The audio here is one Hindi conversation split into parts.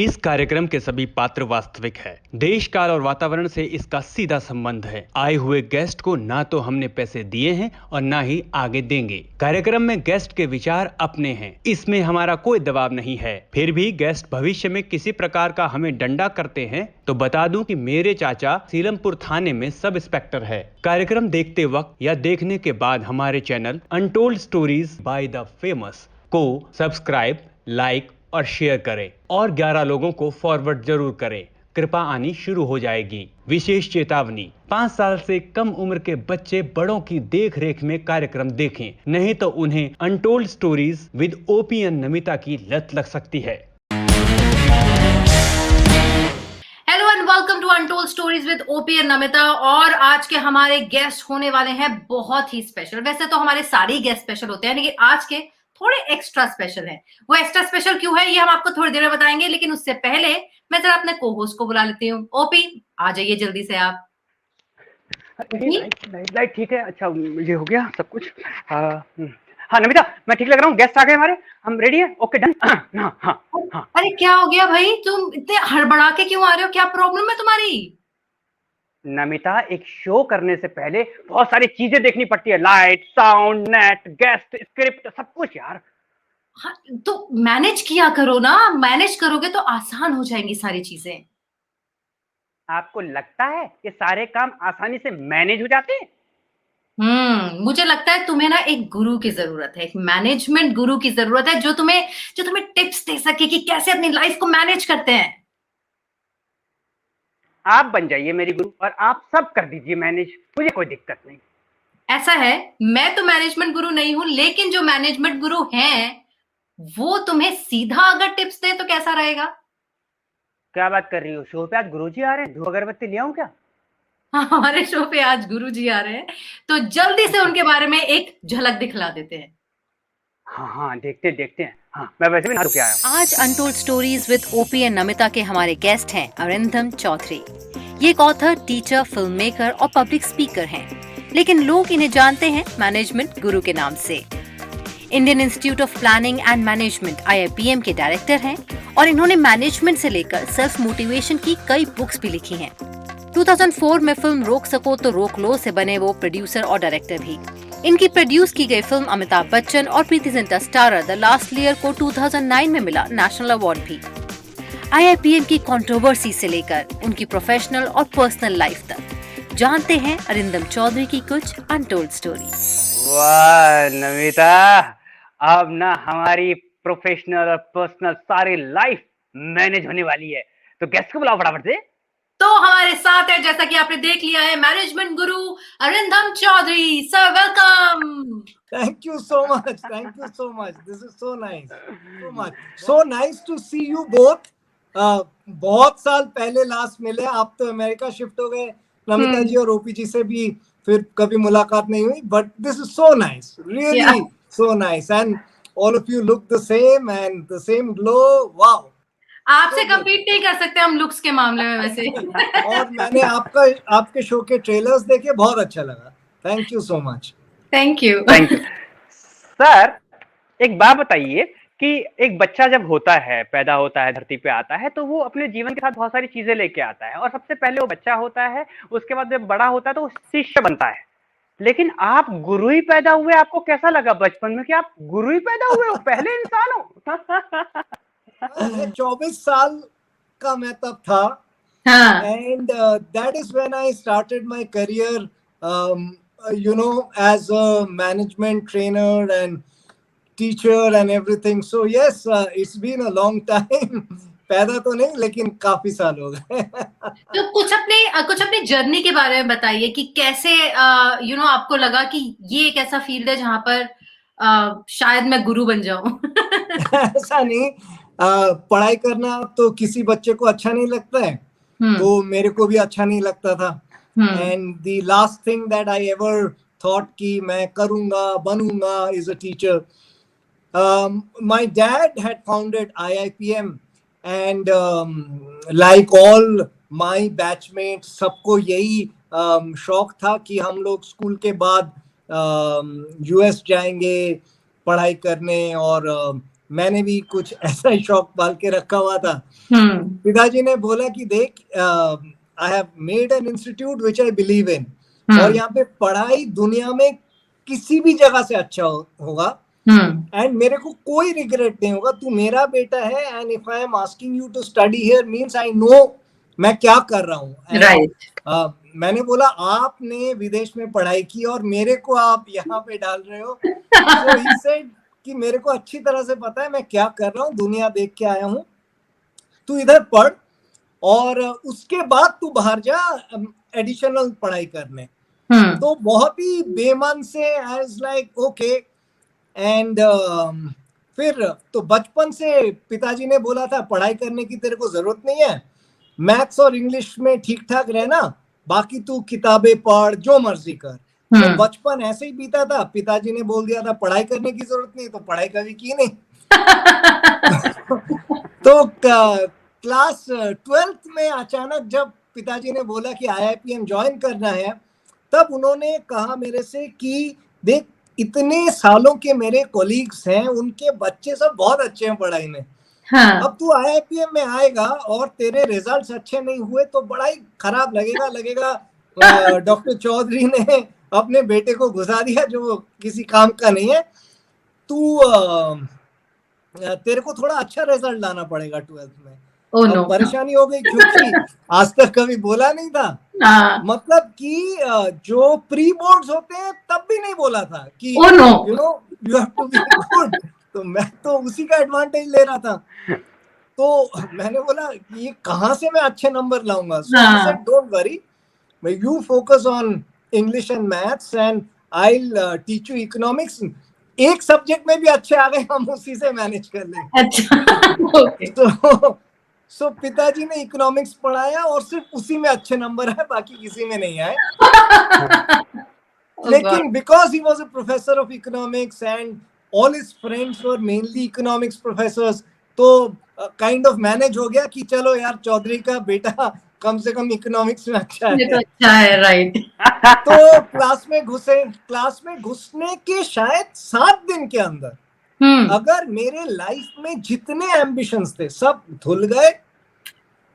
इस कार्यक्रम के सभी पात्र वास्तविक है। देश काल और वातावरण से इसका सीधा संबंध है। आए हुए गेस्ट को ना तो हमने पैसे दिए हैं और ना ही आगे देंगे। कार्यक्रम में गेस्ट के विचार अपने हैं, इसमें हमारा कोई दबाव नहीं है। फिर भी गेस्ट भविष्य में किसी प्रकार का हमें डंडा करते हैं तो बता दूं कि मेरे चाचा सीलमपुर थाने में सब इंस्पेक्टर है। कार्यक्रम देखते वक्त या देखने के बाद हमारे channel untold stories by the famous को सब्सक्राइब, लाइक और शेयर करें और 11 लोगों को फॉरवर्ड जरूर करें। कृपा आनी शुरू हो जाएगी। विशेष चेतावनी, 5 साल से कम उम्र के बच्चे बड़ों की देख रेख में कार्यक्रम देखें, नहीं तो उन्हें untold stories with OP and Namita की लत लग सकती है। Hello and welcome to untold stories with OP and Namita. और आज के हमारे गेस्ट होने वाले हैं बहुत ही स्पेशल। वैसे तो हमारे सारे गेस्ट स्पेशल होते हैं, लेकिन आज के थोड़े एक्स्ट्रा स्पेशल है। वो एक्स्ट्रा स्पेशल क्यों है ये हम आपको थोड़ी देर में बताएंगे, लेकिन उससे पहले मैं जरा अपने को होस्ट को बुला लेती हूँ। ओपी आ जाइए जल्दी से आप। लाइट ठीक है। अच्छा ये हो गया सब कुछ। हाँ नमिता, मैं ठीक लग रहा हूँ। गेस्ट आ गए हमारे, हम रेडी है। Okay done. हाँ हाँ हाँ। अरे क्या हो गया भाई, तुम इतने हड़बड़ा के क्यों आ रहे हो? क्या प्रॉब्लम है तुम्हारी? नमिता, एक शो करने से पहले बहुत सारी चीजें देखनी पड़ती है। Light, sound, net, guest, script, सब कुछ यार। हाँ, तो मैनेज किया करो ना। मैनेज करोगे तो आसान हो जाएंगी सारी चीजें। आपको लगता है ये सारे काम आसानी से मैनेज हो जाते हैं? मुझे लगता है तुम्हें ना एक गुरु की जरूरत है, एक मैनेजमेंट गुरु की जरूरत है जो तुम्हें टिप्स दे सके कि कैसे अपनी लाइफ को मैनेज करते हैं। आप बन जाइए मेरी गुरु और आप सब कर दीजिए मैनेज, मुझे कोई दिक्कत नहीं। ऐसा है, मैं तो मैनेजमेंट गुरु नहीं हूं, लेकिन जो मैनेजमेंट गुरु हैं वो तुम्हें सीधा अगर टिप्स दे तो कैसा रहेगा? क्या बात कर रही हो? शो पे आज गुरुजी आ रहे हैं, धूप अगरबत्ती ले आऊं क्या? हाँ, हमारे शो पे आज गुरुजी आ रहे हैं, तो जल्दी से उनके बारे में एक झलक दिखला देते हैं। हाँ देखते हैं। हाँ, मैं वैसे भी ना रुके आया हूं। आज untold stories with OP and Namita के हमारे गेस्ट हैं अरिंदम चौधरी। ये एक ऑथर, टीचर, फिल्म मेकर और पब्लिक स्पीकर हैं, लेकिन लोग इन्हें जानते हैं मैनेजमेंट गुरु के नाम से। Indian institute of planning and management (IIPM) के डायरेक्टर हैं और इन्होंने मैनेजमेंट से लेकर सेल्फ मोटिवेशन की कई बुक्स भी लिखी हैं। 2004 में फिल्म रोक सको तो रोक लो से बने वो प्रोड्यूसर और डायरेक्टर भी। इनकी प्रोड्यूस की गई फिल्म अमिताभ बच्चन और Preity Zinta starrer the last Lear को 2009 में मिला नेशनल अवार्ड भी। IIPM की कंट्रोवर्सी से लेकर उनकी प्रोफेशनल और पर्सनल लाइफ तक जानते हैं अरिंदम चौधरी की कुछ अनटोल्ड स्टोरी। वाह नमिता, अब ना हमारी प्रोफेशनल और पर्सनल सारी लाइफ मैनेज होने वाली है। तो गेस्ट को बुलाओ फटाफट से। तो हमारे साथ है, जैसा कि आपने देख लिया है, management guru Arindam Chaudhary. Sir welcome. Thank you so much. Thank you so much. This is so nice. So much. So nice to see you both. बहुत साल पहले लास्ट मिले, आप तो अमेरिका शिफ्ट हो गए। नमिता जी और ओपी जी से भी फिर कभी मुलाकात नहीं हुई, but this is so nice. Really so nice. And all of you look the same and the same glow. Wow. आपसे कम्पीट नहीं कर सकते हम लुक्स के मामले में वैसे। और मैंने आपके शो के ट्रेलर्स देखे, बहुत अच्छा लगा। Thank you so much. Thank you. Sir, एक बात बताइए कि एक बच्चा जब पैदा होता है, धरती पे आता है, तो वो अपने जीवन के साथ बहुत सारी चीजें लेके आता है और सबसे पहले वो बच्चा होता है, उसके बाद जब बड़ा होता है तो वो शिष्य बनता है। लेकिन आप गुरु ही पैदा हुए, आपको कैसा लगा बचपन में कि आप गुरु ही पैदा हुए हो, पहले इंसान हो? 24 साल का मैं तब था, and that is when I started my career, as a management trainer and teacher and everything. So yes, it's been a long time. पैदा तो नहीं, लेकिन काफी साल हो गए। तो कुछ अपनी जर्नी के बारे में बताइए कि कैसे आपको लगा कि ये एक ऐसा फील्ड है जहां पर शायद मैं गुरु बन जाऊं। ऐसा नहीं, पढ़ाई करना तो किसी बच्चे को अच्छा नहीं लगता है, तो मेरे को भी अच्छा नहीं लगता था। And the last thing that I ever thought कि मैं करूंगा, बनूंगा, is a teacher. My dad had founded IIPM and like all my batchmate, सबको यही शौक था कि हम लोग स्कूल के बाद US जाएंगे पढ़ाई करने और मैंने भी कुछ ऐसा ही शौक पाल के रखा हुआ था। पिताजी ने बोला कि देख, I have made an institute which I believe in, और यहाँ पे पढ़ाई दुनिया में किसी भी जगह से अच्छा होगा, एंड मेरे को कोई रिग्रेट नहीं होगा। तू मेरा बेटा है, and if I am asking you to study here means I know मैं क्या कर रहा हूँ। राइट। मैंने बोला आपने विदेश में पढ़ाई की और मेरे को आप यहाँ पे डाल रहे हो। So he said कि मेरे को अच्छी तरह से पता है मैं क्या कर रहा हूँ, दुनिया देख के आया हूँ, तू इधर पढ़ और उसके बाद तू बाहर जा एडिशनल पढ़ाई करने। तो बहुत ही बेमन से एज लाइक ओके। एंड फिर तो बचपन से पिताजी ने बोला था पढ़ाई करने की तेरे को जरूरत नहीं है, मैथ्स और इंग्लिश में ठीक ठाक रहना, बाकी तू किताबें पढ़, जो मर्जी कर। तो बचपन ऐसे ही बीता था। पिताजी ने बोल दिया था पढ़ाई करने की जरूरत नहीं, तो पढ़ाई कभी की नहीं। तो क्लास 12th में अचानक जब पिताजी ने बोला कि IIPM ज्वाइन करना है, तब उन्होंने कहा मेरे से कि देख इतने सालों के मेरे कोलीग्स हैं, उनके बच्चे सब बहुत अच्छे हैं पढ़ाई में। हाँ। अब तू IIPM में आएगा और तेरे रिजल्ट्स अच्छे नहीं हुए तो बड़ा ही खराब लगेगा। डॉक्टर चौधरी ने अपने बेटे को घुसा दिया जो किसी काम का नहीं है, तू तेरे को थोड़ा अच्छा रिजल्ट लाना पड़ेगा 12th में। no. परेशानी हो गई क्योंकि आज तक कभी बोला नहीं था। मतलब कि जो प्री बोर्ड्स होते हैं तब भी नहीं बोला था कि you know you have to be good. तो मैं तो उसी का एडवांटेज ले रहा था। तो मैंने बोला ये कहाँ से मैं अच्छे नंबर लाऊंगा। So I said don't worry, you focus on English and maths and I will teach you economics. एक सब्जेक्ट में भी अच्छे आ गए हम उसी से मैनेज कर लेंगे। अच्छा। सो पिताजी ने इकोनॉमिक्स पढ़ाया और सिर्फ उसी में अच्छे नंबर है, बाकी किसी में नहीं आए। लेकिन because he was a professor of economics and all his friends were mainly economics professors, तो काइंड ऑफ मैनेज हो गया कि चलो यार चौधरी का बेटा कम से कम इकोनॉमिक्स में अच्छा है। तो अच्छा है, राइट। तो क्लास में घुसे। क्लास में घुसने के शायद 7 दिन के अंदर अगर मेरे लाइफ में जितने एम्बिशंस थे सब धुल गए,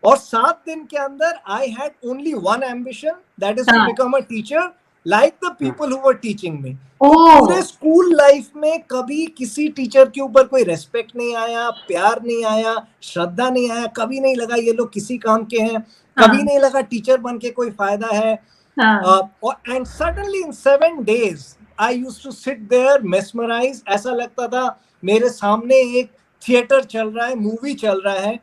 और 7 दिन के अंदर I had only one ambition, that is to become a teacher like the people who were teaching me. पूरे स्कूल लाइफ में कभी किसी टीचर के ऊपर कोई रेस्पेक्ट नहीं आया, प्यार नहीं आया, श्रद्धा नहीं आया, कभी नहीं लगा ये लोग किसी काम के हैं, कभी नहीं लगा टीचर बन के कोई फायदा है। And suddenly in 7 days I used to sit there mesmerise. ऐसा लगता था मेरे सामने एक थिएटर चल रहा है, मूवी चल रहा है।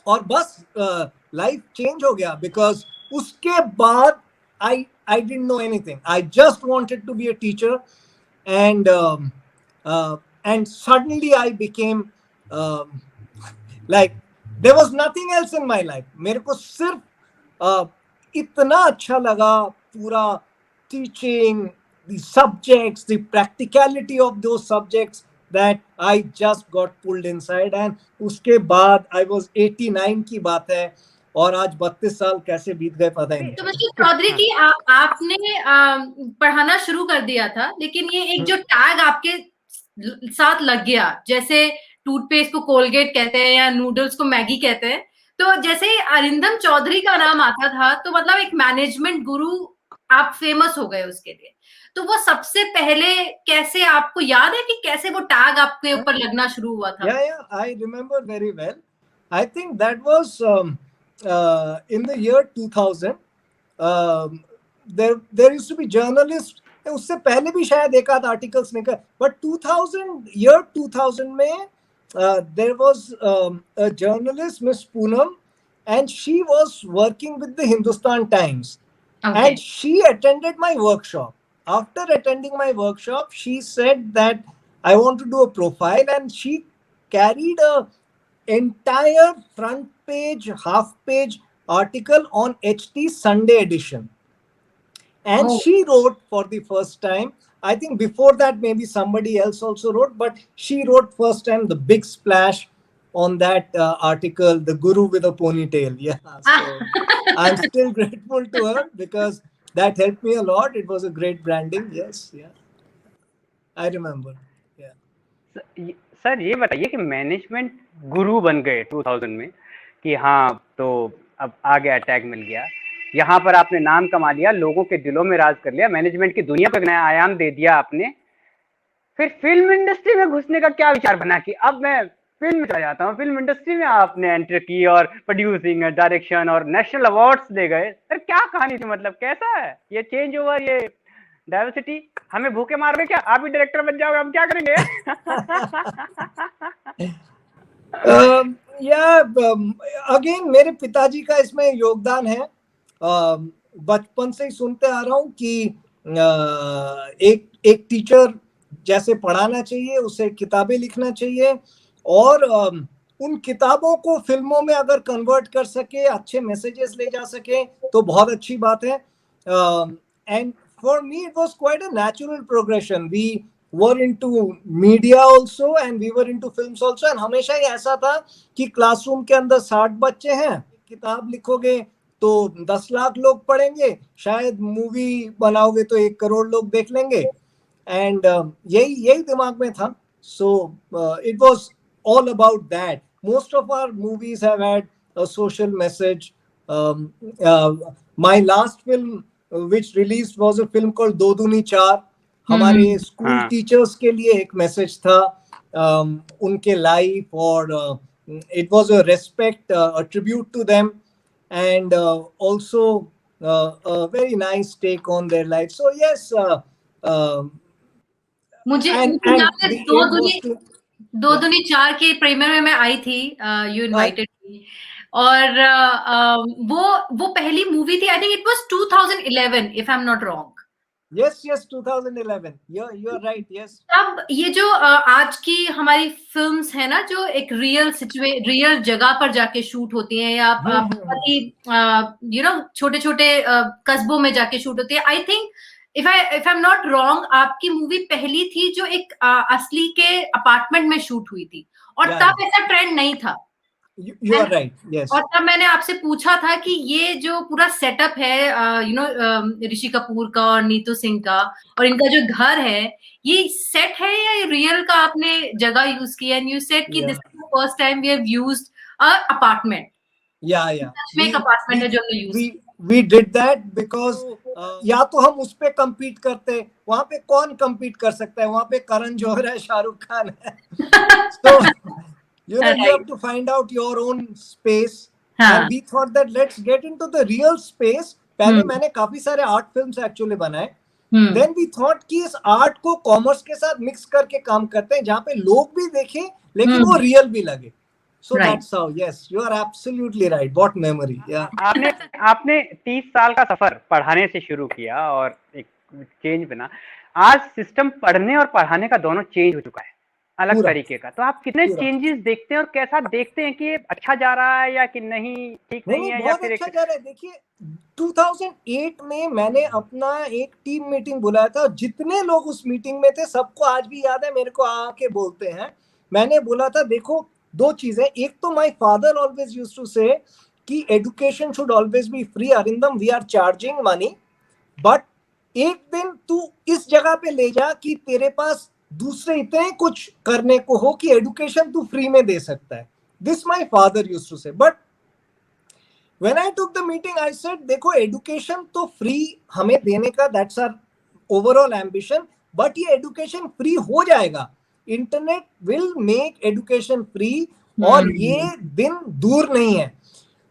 और बस लाइफ चेंज हो गया। बिकॉज उसके बाद I didn't know anything. I just wanted to be a teacher, and suddenly I became like there was nothing else in my life. मेरे को सिर्फ इतना अच्छा लगा पूरा teaching, the subjects, the practicality of those subjects that I just got pulled inside. And उसके बाद I was 89 की बात है और आज 32 साल कैसे बीत गए पता ही नहीं। तो मिस्टर चौधरी की आपने पढ़ाना शुरू कर दिया था, लेकिन ये एक जो टैग आपके साथ लग गया, जैसे टूथपेस्ट को कोलगेट कहते हैं या नूडल्स को मैगी कहते हैं, तो जैसे अरिंदम चौधरी का नाम आता था तो मतलब एक मैनेजमेंट गुरु आप फेमस हो गए उसके लिए। तो वो सबसे पहले कैसे, आपको याद है कि कैसे वो टैग आपके ऊपर लगना शुरू हुआ था? Yeah, I remember very well. I think that was in the year 2000. There used to be journalists. उससे पहले भी शायद एक आध आर्टिकल्स निकल, but 2000 में there was a journalist, Miss Poonam, and she was working with the Hindustan Times. Okay. And she attended my workshop. After attending my workshop, she said that I want to do a profile, and she carried a entire front page, half page article on HT Sunday edition. And she wrote for the first time. I think before that maybe somebody else also wrote, but she wrote first time the big splash on that article, the guru with a ponytail. Yeah, so I'm still grateful to her because that helped me a lot. It was a great branding. Yes, yeah, I remember. Yeah. Sir ये बताइए कि मैनेजमेंट गुरु बन गए 2000 में कि हाँ तो अब आ गया, टैग मिल गया, यहाँ पर आपने नाम कमा लिया, लोगों के दिलों में राज कर लिया, मैनेजमेंट की दुनिया को एक नया आयाम दे दिया आपने। फिर फिल्म इंडस्ट्री में घुसने का क्या विचार बना कि अब मैं फिल्म में चला जाता हूँ? फिल्म इंडस्ट्री में आपने एंटर की और प्रोड्यूसिंग, डायरेक्शन और नेशनल अवार्ड्स ले गए। सर क्या कहानी थी, मतलब कैसा है ये चेंज ओवर, ये डाइवर्सिटी? हमें भूखे मार रहे क्या? आप भी डायरेक्टर बन जाओगे, हम क्या करेंगे? अगेन मेरे पिताजी का इसमें योगदान है। बचपन से ही सुनते आ रहा हूँ कि एक टीचर जैसे पढ़ाना चाहिए, उसे किताबें लिखना चाहिए, और उन किताबों को फिल्मों में अगर कन्वर्ट कर सके, अच्छे मैसेजेस ले जा सके तो बहुत अच्छी बात है। And for me it was quite a natural progression. We were into media also and we were into films also, and हमेशा ही ऐसा था कि क्लासरूम के अंदर 60 बच्चे हैं, किताब लिखोगे तो 10 लाख लोग पढ़ेंगे, शायद मूवी बनाओगे तो 1 करोड़ लोग देख लेंगे, एंड यही दिमाग में था। So it was all about that. Most of our movies have had a social message. My last film which released was a film called दो दूनी चार। हमारे स्कूल टीचर्स के लिए एक मैसेज था, उनके लाइफ, और it was a respect, a tribute to them, and also a very nice take on their life. So yes, मुझे याद है दो दुनी चार के प्रीमियर में मैं आई थी, यू इनवाइटेड मी, और वो पहली मूवी थी, I think it was 2011 if I am not wrong. Yes, 2011. You're right. Yes. अब ये जो आज की हमारी फिल्म्स है ना, जो एक रियल जगह पर जाके शूट होती हैं, या यू नो छोटे-छोटे कस्बों में जाके शूट होती है। I think if I am not wrong, आपकी मूवी पहली थी जो एक असली के अपार्टमेंट में शूट हुई थी, और तब ऐसा ट्रेंड नहीं था। You are right. Yes. और तब मैंने आपसे पूछा था कि ये जो पूरा सेटअप है, यू नो ऋषि कपूर का और नीतू सिंह का, और इनका जो घर है, ये सेट है या रियल का आपने जगह यूज किया? एंड यू सेड कि this is the first time we have used a apartment. Yeah. एक अपार्टमेंट है जो हमने use. We did that because या तो हम उस पे compete करते, वहां पे कौन compete कर सकता है? वहां पे करण जौहर है, शाहरुख खान है। So you have to find out your own space. And we thought that let's get into the real space. पहले मैंने काफी सारे आर्ट फिल्म्स एक्चुअली बनाए। Then we thought कि इस आर्ट को कॉमर्स के साथ मिक्स करके काम करते हैं, जहाँ पे लोग भी देखें लेकिन वो रियल भी लगे। So that's how. Yes, you are absolutely right. What memory. Yeah. आपने 30 साल का सफर पढ़ाने से शुरू किया और एक चेंज बना। आज सिस्टम पढ़ने और पढ़ाने का दोनों चेंज हो चुका है, अलग तरीके का। तो आप कितने चेंजेस देखते हैं और कैसा देखते हैं कि ये अच्छा जा रहा है या कि नहीं, ठीक नहीं है, या फिर अच्छा जा रहा है? देखिए 2008 में मैंने अपना एक टीम मीटिंग बुलाया था, जितने लोग उस मीटिंग में थे सबको आज भी याद है, मेरे को आके बोलते हैं। मैंने बोला था देखो 2 चीजें, एक तो my father always used to say कि education should always be free. Arindam, we are charging money, but एक दिन तू इस जगह पे ले जा कि तेरे पास दूसरे इतने कुछ करने को हो कि एजुकेशन तू फ्री में दे सकता है। This my father used to say. But when I took the meeting I said देखो एजुकेशन तो फ्री हमें देने का, that's our overall ambition, but ये एजुकेशन फ्री हो जाएगा। Internet will make education free, और ये दिन दूर नहीं है।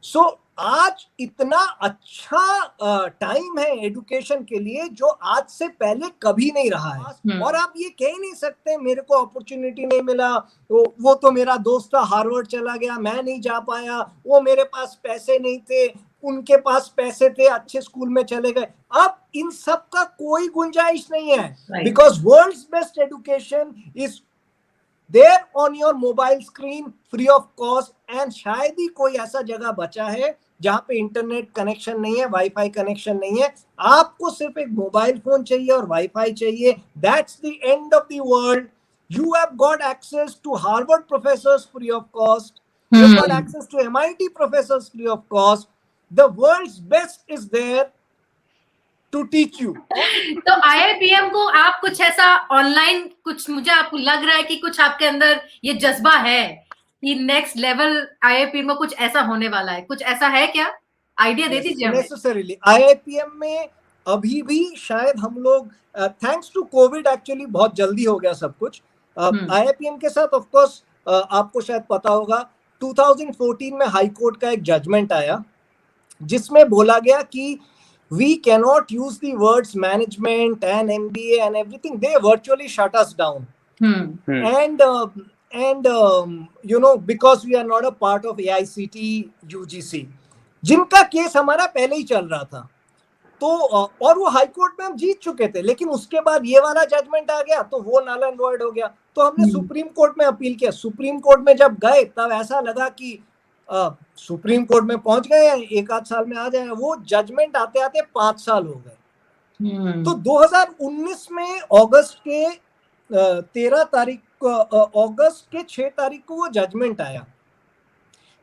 सो आज इतना अच्छा टाइम है एजुकेशन के लिए जो आज से पहले कभी नहीं रहा है। और आप ये कह नहीं सकते मेरे को अपॉर्चुनिटी नहीं मिला, वो तो मेरा दोस्त था हार्वर्ड चला गया, मैं नहीं जा पाया, वो मेरे पास पैसे नहीं थे, उनके पास पैसे थे, अच्छे स्कूल में चले गए। अब इन सब का कोई गुंजाइश नहीं है, because world's best education is there on your mobile screen free of cost. And शायद ही कोई ऐसा जगह बचा है जहाँ पे इंटरनेट कनेक्शन नहीं है, वाईफाई कनेक्शन नहीं है। आपको सिर्फ एक मोबाइल फोन चाहिए और वाईफाई चाहिए, that's the end of the world. You have got access to Harvard professors free of cost. You've got access to MIT professors free of cost. The world's best is there. to teach you. तो IIPM को आप कुछ ऐसा ऑनलाइन कुछ मुझे आपको लग रहा है कि कुछ आपके अंदर ये जज्बा है कि नेक्स्ट लेवल IIPM में कुछ ऐसा होने वाला है, कुछ ऐसा है क्या? आइडिया दे दीजिए हमें। नेसेसरीली IIPM में अभी भी शायद हम लोग थैंक्स टू कोविड एक्चुअली बहुत जल्दी हो गया सब कुछ। IIPM के साथ ऑफ कोर्स आपको शायद पता होगा 2014 में हाई कोर्ट का एक जजमेंट आया जिसमें बोला गया कि we cannot use the words management and MBA and everything. They virtually shut us down. And you know, because we are not a part of AICT UGC, जिनका केस हमारा पहले ही चल रहा था, तो और वो हाई कोर्ट में हम जीत चुके थे, लेकिन उसके बाद ये वाला जजमेंट आ गया तो वो नल एंड वॉइड हो गया। तो हमने सुप्रीम कोर्ट में अपील किया। सुप्रीम कोर्ट में जब गए तब ऐसा लगा कि सुप्रीम कोर्ट में पहुंच गए, एक आध साल में आ जाए। वो जजमेंट आते आते 5 साल हो गए। तो 2019 में अगस्त के 13 तारीख को, अगस्त के 6 तारीख को वो जजमेंट आया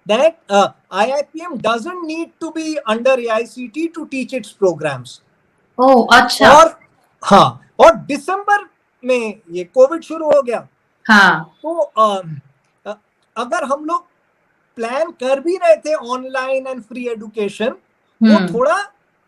that IIPM doesn't need to be under AICT to teach its programs. ओह अच्छा। और हाँ, और दिसंबर में ये कोविड शुरू हो गया। हाँ। तो अगर हम लोग प्लान कर भी रहे थे ऑनलाइन एंड फ्री एजुकेशन, वो थोड़ा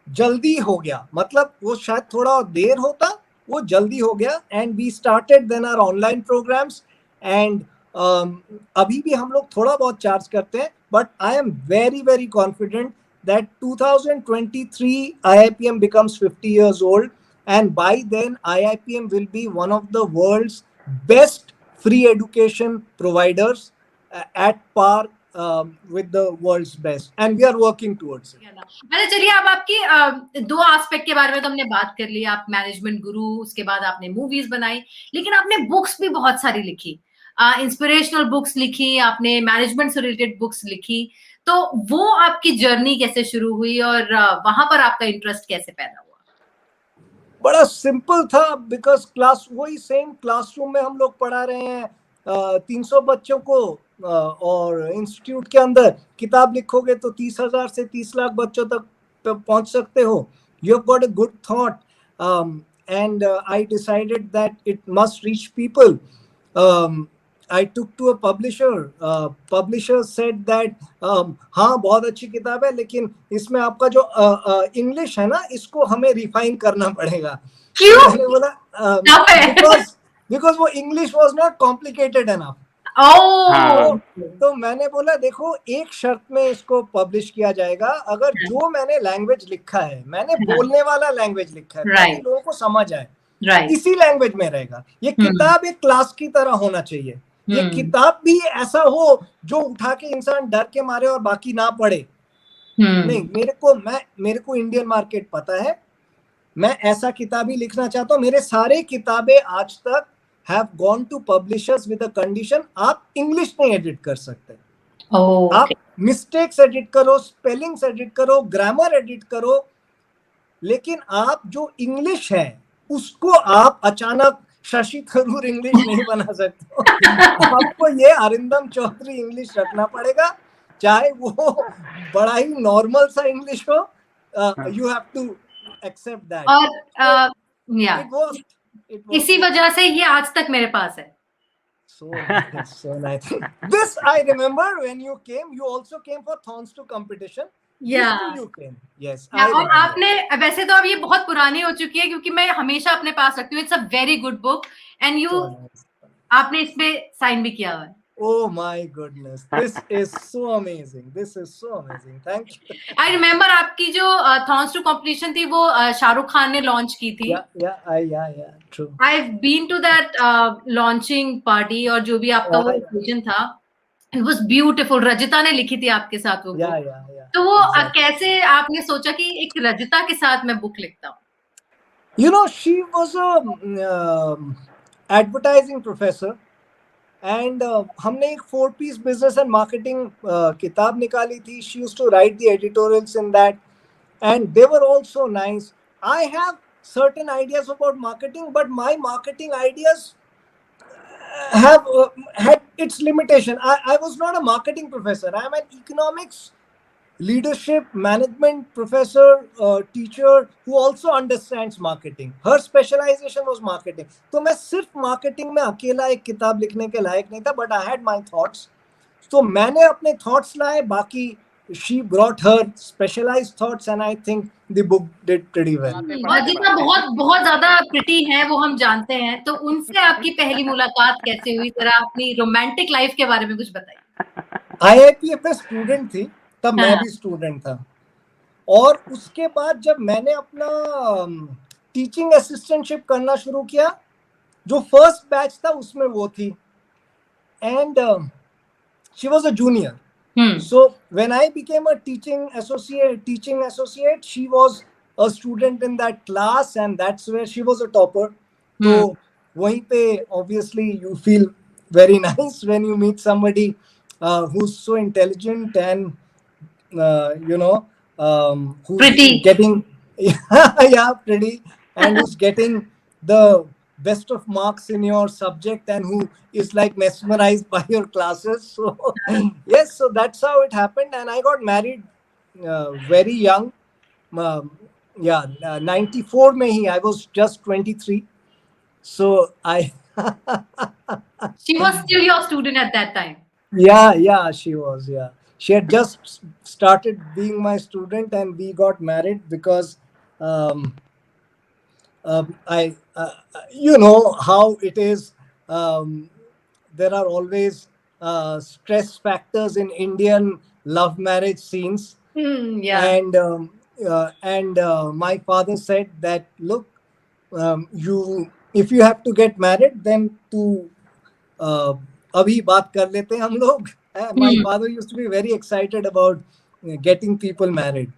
जल्दी हो गया। मतलब वो शायद थोड़ा देर होता, वो जल्दी हो गया। And we started then our online programmes and अभी भी हम लोग थोड़ा बहुत चार्ज करते हैं, but I am very very confident that 2023 IIPM becomes 50 years old and by then IIPM will be one of the world's best free education providers at par with the world's best and we are working towards it. अच्छा चलिए, अब आपकी 2 एस्पेक्ट के बारे में तो हमने बात कर ली। आप मैनेजमेंट गुरु, उसके बाद आपने मूवीज बनाई, लेकिन आपने बुक्स भी बहुत सारी लिखी, इंस्पिरेशनल बुक्स लिखी, आपने मैनेजमेंट से रिलेटेड बुक्स लिखी। तो वो आपकी जर्नी कैसे शुरू हुई और वहां पर आपका इंटरेस्ट कैसे पैदा हुआ? बड़ा सिंपल था, बिकॉज वही सेम क्लासरूम में हम लोग पढ़ा रहे हैं 300 बच्चों को, और इंस्टीट्यूट के अंदर किताब लिखोगे तो 30,000 से 30 लाख बच्चों तक पहुंच सकते हो। You have got a good thought and I decided that it must reach people. I took to a publisher. Publisher said that हाँ बहुत अच्छी किताब है, लेकिन इसमें आपका जो इंग्लिश है ना, इसको हमें रिफाइन करना पड़ेगा। क्यों? मैंने बोला because वो English was not complicated enough. तो मैंने बोला देखो, एक शर्त में इसको पब्लिश किया जाएगा, अगर जो मैंने लैंग्वेज लिखा है, मैंने बोलने वाला लैंग्वेज लिखा है ताकि लोगों को समझ आए, इसी लैंग्वेज में रहेगा। ये किताब एक क्लास की तरह होना चाहिए। ये किताब भी ऐसा हो जो उठा के इंसान डर के मारे और बाकी ना पढ़े। नहीं, मेरे को इंडियन मार्केट पता है, मैं ऐसा किताब ही लिखना चाहता हूँ। मेरे सारे किताबें आज तक have gone to publishers with a condition, आप इंग्लिश नहीं एडिट कर सकते। आप मिस्टेक्स एडिट करो, स्पेलिंग्स एडिट करो, ग्रामर एडिट करो, लेकिन आप जो इंग्लिश है उसको आप अचानक शशि थरूर इंग्लिश नहीं बना सकते। आपको ये अरिंदम चौधरी इंग्लिश रखना पड़ेगा, चाहे वो बड़ा ही नॉर्मल सा इंग्लिश हो। You have to accept that. और इसी वजह से ये आज तक मेरे पास है। So nice. This I remember when you came. You also came for Thorns 2 competition. Yeah. You came. Yes. और आपने, वैसे तो अब ये बहुत पुरानी हो चुकी है क्योंकि मैं हमेशा अपने पास रखती हूँ। It's a very good book and you, आपने इस पे साइन भी किया हुआ है। Oh my goodness, this is so amazing. This is so amazing. Thank you. I remember आपकी जो Thorns 2 competition थी वो शाहरुख खान ने लॉन्च की थी। Yeah, true. I've been to that launching party और जो भी आपका वो occasion था, it was beautiful. रजिता ने लिखी थी आपके साथ वो बुक। Yeah. तो वो कैसे आपने सोचा कि एक रजिता के साथ मैं बुक लिखता हूँ? You know, she was a advertising professor. And हमने एक 4-piece business and marketing किताब निकाली थी. She used to write the editorials in that, and they were also nice. I have certain ideas about marketing, but my marketing ideas have had its limitation. I was not a marketing professor. I am an economics leadership, management professor, teacher who also understands marketing. Her specialization was marketing. तो मैं सिर्फ marketing में अकेला एक किताब लिखने के लायक नहीं था, but I had my thoughts. तो मैंने अपने thoughts लाए, बाकी she brought her specialized thoughts, and I think the book did pretty well. Ajita बहुत बहुत ज्यादा प्रिटी हैं, वो हम जानते हैं, तो उनसे आपकी पहली मुलाकात कैसे हुई? जरा अपनी रोमांटिक लाइफ के बारे में कुछ बताइए। IIPF में स्टूडेंट थी तब, मैं भी स्टूडेंट था, और उसके बाद जब मैंने अपना टीचिंग असिस्टेंटशिप करना शुरू किया, जो फर्स्ट बैच था उसमें वो थी, and she was a junior. So when I became a teaching associate, she was a student in that class, and that's where she was a topper. So wahin pe obviously you feel very nice when you meet somebody who's so intelligent and who's Pretty. getting yeah, pretty, and who's getting the best of marks in your subject, and who is like mesmerized by your classes. So yes, so that's how it happened, and I got married very young. 94 mein hi, I was just 23. So I She was still your student at that time. yeah, she was. Yeah, she had just started being my student, and we got married because I you know how it is. There are always stress factors in Indian love marriage scenes. Yeah. And my father said that, look, if you have to get married, then to abhi baat kar lete hain hum log. My father used to be very excited about getting people married,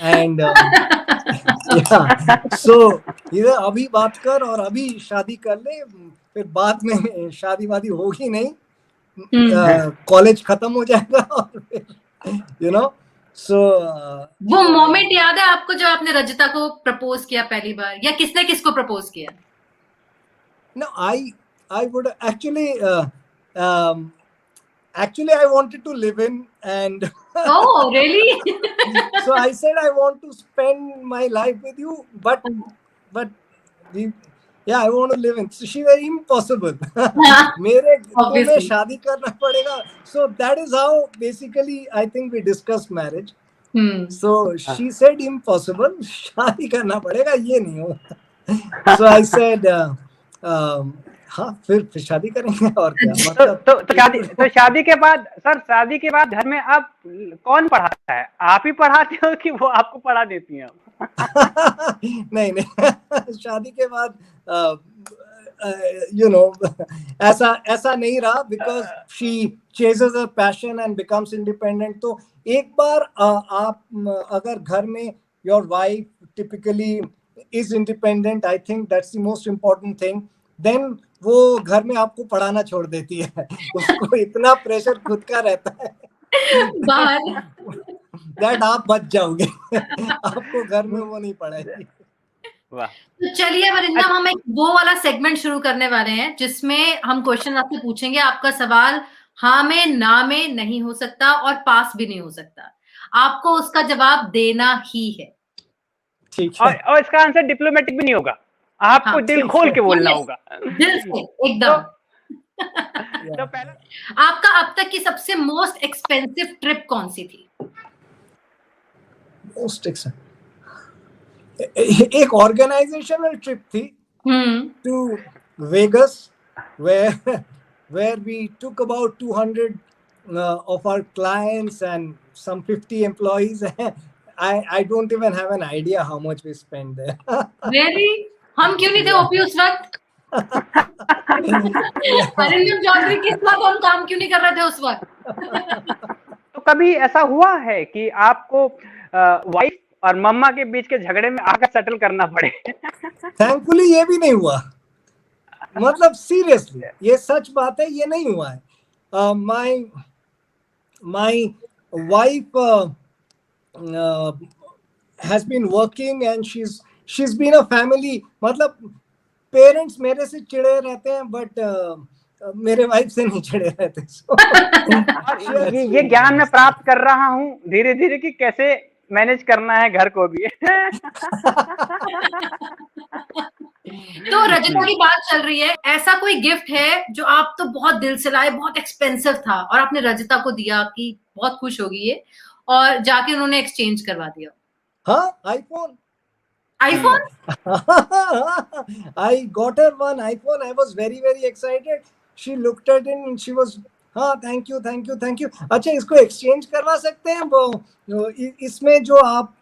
and yeah, so इधर अभी बात कर और अभी शादी कर ले, फिर बाद में शादी वादी होगी नहीं, कॉलेज खत्म हो जाएगा, और फिर so वो मोमेंट याद है आपको जब आपने रजिता को प्रपोज किया पहली बार, या किसने किसको प्रपोज किया? No, I would actually I wanted to live in, and Oh, really? so I said I want to spend my life with you, but I want to live in. So she was impossible. मेरे तुम्हें शादी करना पड़ेगा. So that is how basically I think we discussed marriage. So she said impossible. शादी करना पड़ेगा, ये नहीं होगा. So I said हाँ, फिर शादी करेंगे और क्या. मतलब तो शादी के बाद सर, शादी के बाद घर में आप कौन पढ़ाता है? आप ही पढ़ाते हो कि वो आपको पढ़ा देती हैं? नहीं शादी के बाद ऐसा नहीं रहा, because she chases her passion and becomes independent. तो एक बार आप अगर घर में your wife typically is independent, I think that's the most important thing. Then वो घर में आपको पढ़ाना छोड़ देती है. उसको इतना प्रेशर खुद का रहता है that आप बच जाओगे. आपको घर में वो नहीं पढ़ाएगी. तो चलिए वरिंदम, हम एक वो वाला सेगमेंट शुरू करने वाले हैं जिसमें हम क्वेश्चन आपसे पूछेंगे. आपका सवाल हाँ में, ना में नहीं हो सकता और पास भी नहीं हो सकता. आपको उसका जवाब देना ही है. ठीक है. और इसका आंसर डिप्लोमेटिक भी नहीं होगा. आपको दिल खोल के बोलना होगा. दिल से एकदम. तो पहला, आपका अब तक की सबसे मोस्ट एक्सपेंसिव ट्रिप कौन सी थी? मोस्ट एक्सपेंसिव एक ऑर्गेनाइजेशनल ट्रिप थी to Vegas, where we took about 200 of our clients and some 50 employees. I don't even have an idea how much we spent there. Really? हम क्यों नहीं थे ओपी उस वक्त? अरिंदम चौधरी किस वक्त हम काम क्यों नहीं कर रहे थे उस वक्त? तो कभी ऐसा हुआ है कि आपको वाइफ और मम्मा के बीच के झगड़े में आकर सेटल करना पड़े? थैंकफुली ये भी नहीं हुआ. मतलब सीरियसली ये सच बात है, ये नहीं हुआ है. my wife has been working and she's been a family. मतलब पेरेंट्स मेरे से चिड़े रहते हैं, बट मेरे वाइफ से नहीं चिढ़े रहते। और ये ज्ञान मैं प्राप्त कर रहा हूँ धीरे धीरे कि कैसे मैनेज करना है घर को भी। तो रजता की बात चल रही है, ऐसा कोई गिफ्ट है जो आप तो बहुत दिल से लाए, बहुत एक्सपेंसिव था और आपने रजता को दिया कि बहुत खुश होगी ये, और जाके उन्होंने एक्सचेंज करवा दिया? हाँ, iPhone. I got her one iPhone. I was very excited. She looked at it and she was, हाँ, thank you. अच्छा, इसको एक्सचेंज करवा सकते हैं? वो इसमें जो आप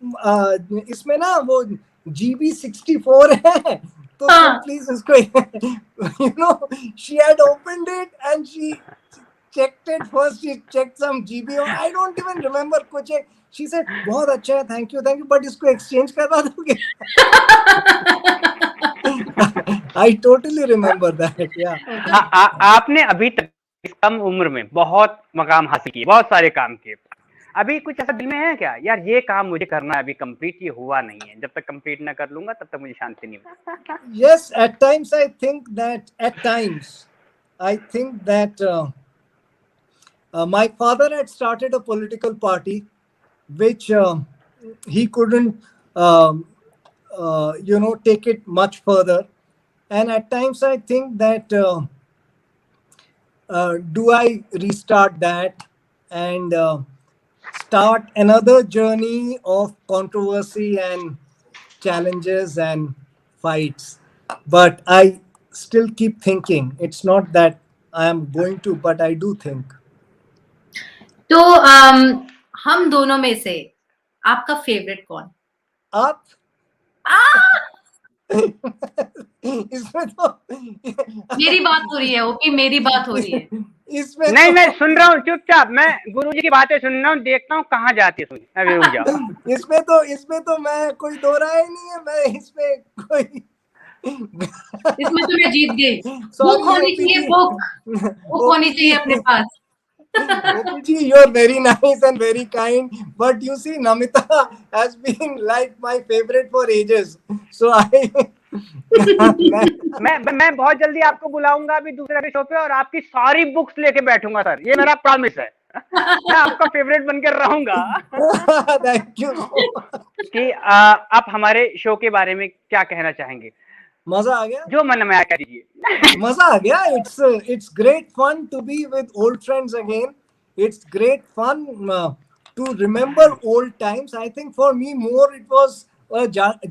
इसमें ना वो GB 64 है, तो प्लीज इसको, you know, she had opened it and she checked it first. She checked some GB और I don't even remember कुछ है. She said बहुत अच्छा है, thank you, but इसको एक्सचेंज करवा दोगे? I totally remember that. Yeah. आपने अभी तक इस कम उम्र में बहुत मकाम हासिल किए, बहुत सारे काम किए, अभी कुछ ऐसा दिल में है क्या, यार ये काम मुझे करना है, अभी कंप्लीट ये हुआ नहीं है, जब तक कंप्लीट ना कर लूंगा तब तक मुझे शांति नहीं होगी? Yes, at times I think that my father had started a political party which he couldn't take it much further, and at times I think that do I restart that and start another journey of controversy and challenges and fights? But I still keep thinking. It's not that I am going to, but I do think. तो हम दोनों में से आपका फेवरेट कौन? आप? इसमें तो मेरी बात हो रही है ओपी, मेरी बात हो रही है इसमें। नहीं, मैं सुन रहा हूँ चुपचाप, मैं गुरुजी की बातें सुन रहा हूँ, देखता हूँ कहाँ जाती है। अभी रुक जाओ। इसमें तो मैं कोई दो राय नहीं है, मैं इसमें कोई इसमें तो मैं जीत गई। बुक होनी चाहिए, बुक होनी चाहिए अपने पास। Ji, you're very nice and very kind, but you see, Namita has been like my favorite for ages. So मैं बहुत जल्दी आपको बुलाऊंगा अभी दूसरे शो पे और आपकी सारी बुक्स लेके बैठूंगा सर, ये मेरा प्रॉमिस है। मैं आपका फेवरेट बनकर रहूंगा। Thank you. कि आप हमारे शो के बारे में क्या कहना चाहेंगे? मजा आ गया, जो मन में आया कह दीजिए। मजा आ गया। It's great fun to be with old friends again. It's great fun to remember old times. I think for me more it was a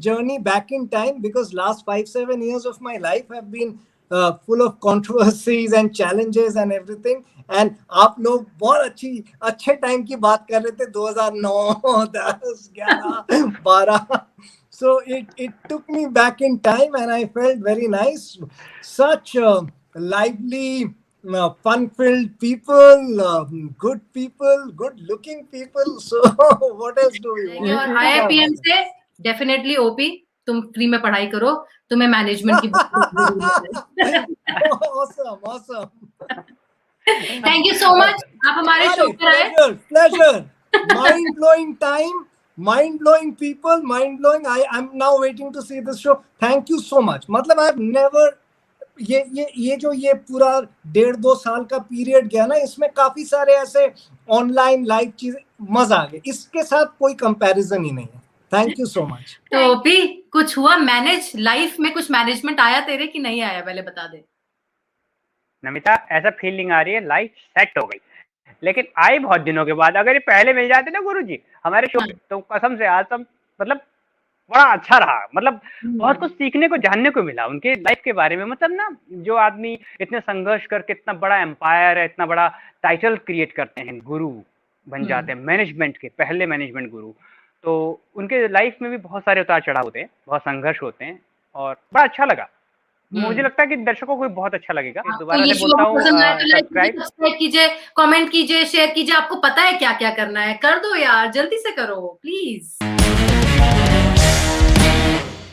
journey back in time, because last 5-7 years of my life have been full of controversies and challenges and everything. And आप लोग बहुत अच्छे टाइम की बात कर रहे थे, 2009, 10, 11, 12. So it took me back in time and I felt very nice. Such lively, fun-filled people, good people, good-looking people. So what else do we want? और IIPM से डेफिनेटली ओपी तुम फ्री में पढ़ाई करो, तुम्हें मैनेजमेंट की awesome. Thank you so much, आप हमारे शो पर आए। Pleasure. Mind-blowing time. Mind-blowing people, mind-blowing. I'm now waiting to see this show. Thank you so much. मतलब I've never ये जो ये पूरा 1.5-2 साल का पीरियड गया ना, इसमें काफी सारे ऐसे ऑनलाइन लाइव चीजें, मजा आ गया, इसके साथ कोई कंपैरिजन ही नहीं है। Thank you so much. तो भी कुछ हुआ मैनेज लाइफ में, कुछ मैनेजमेंट आया तेरे कि नहीं आया, पहले बता दे। नमिता, ऐसा फीलिंग आ रही है लाइफ सेट हो गई, लेकिन आई बहुत दिनों के बाद। अगर ये पहले मिल जाते ना गुरुजी हमारे शो, तो कसम से आज तक मतलब बड़ा अच्छा रहा। मतलब बहुत कुछ सीखने को, जानने को मिला उनके लाइफ के बारे में। मतलब ना, जो आदमी इतने संघर्ष करके इतना बड़ा एम्पायर है, इतना बड़ा टाइटल क्रिएट करते हैं, गुरु बन जाते हैं मैनेजमेंट के, पहले मैनेजमेंट गुरु, तो उनके लाइफ में भी बहुत सारे उतार चढ़ाव होते हैं, बहुत संघर्ष होते हैं, और बड़ा अच्छा लगा। मुझे लगता है कि दर्शकों को भी बहुत अच्छा लगेगा। दोबारा से बोलता हूँ, सब्सक्राइब कीजिए, कमेंट कीजिए, शेयर कीजिए। आपको पता है क्या क्या करना है, कर दो यार, जल्दी से करो प्लीज।